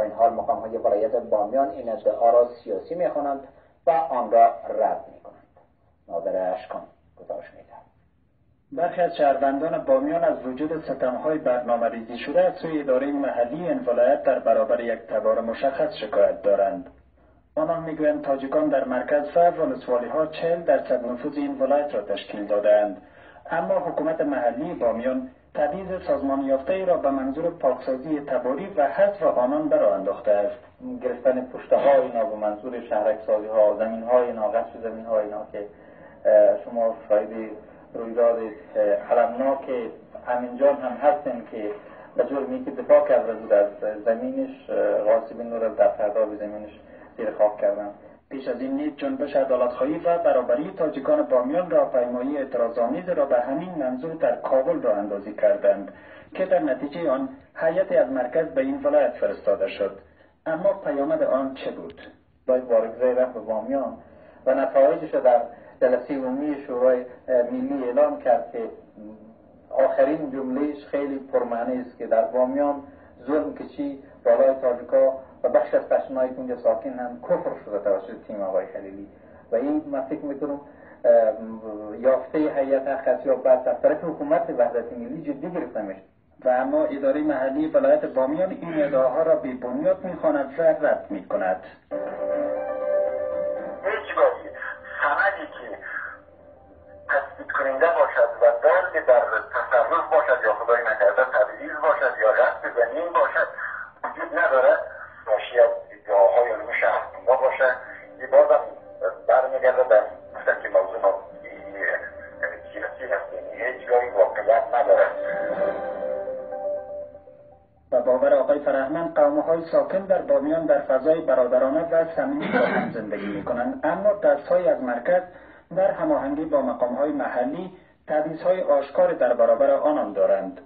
با این حال مقام‌های ولایت بامیان این ادعا را سیاسی می‌خوانند و آن را رد می‌کنند. نادر اشکان گزارش می‌دهد. برخی از شهروندان بامیان از وجود ستم‌های برنامه‌ریزی شده از سوی اداره محلی این ولایت در برابر یک تبار مشخص شکایت دارند. آنان میگویند تاجیکان در مرکز فر ولسوالی‌ها 40% نفوذ این ولایت را تشکیل داده‌اند، اما حکومت محلی بامیان تبعیض سازمان یافته را به منظور پاکسازی تباری و حذف آنان برآ انداخته است. گرفتن پشته‌های اینا به منظور شهرک‌سازی‌ها، زمین‌های اینا، غصب زمین‌های اینا که شما شاهد رویداد المناک همینجا هم هستیم که به جرمی که دفاع کرده بود از زمینش، غاصبین را در پرداب زمینش زیر خاک کردن. پیش از این نیز جنبش عدالت‌خواهی و برابری تاجیکان بامیان را پیمایی اعتراض‌آمیز را به همین منظور در کابل راه اندازی کردند که در نتیجه آن هیئتی از مرکز به این ولایت فرستاده شد. اما پیامد آن چه بود؟ باید بارگزاری رفت به بامیان و نتایجش در جلسه عمومی شورای ملی اعلام کرد که آخرین جملهش خیلی پرمعنی است که در بامیان ظلم کشی بالای تاجیکا و بخش از پشتونایی که اونجا ساکن هم کفر شده توسط تیم آقای خلیلی و این من فکر میکنم یافته هیئت اختصاصی بعد از طرف حکومت وحدت ملی جدی گرفته میشه. و اما اداره محلی ولایت بامیان این ادعاها را بی بنیاد میخواند و رد میکند. هیچگاهی سندی که تثبیت کننده باشد و دال در تصرف باشد یا خدای نکرده تبعیض باشد یا غصب زمین باشد وجود نداره. ناشی از ادعاهای علوم شهروندها باشه. یه بازم برمیگرده به گفتن که موضوع سیاسی هست، یعنی هیچ جایی واقعیت نداره. و باور آقای فرهمند قوم‌های ساکن در بامیان در فضای برادرانه و صمیمی با هم زندگی می‌کنند، اما دست‌های از مرکز در هماهنگی با مقام‌های محلی تبعیض‌های آشکار در برابر آنان دارند.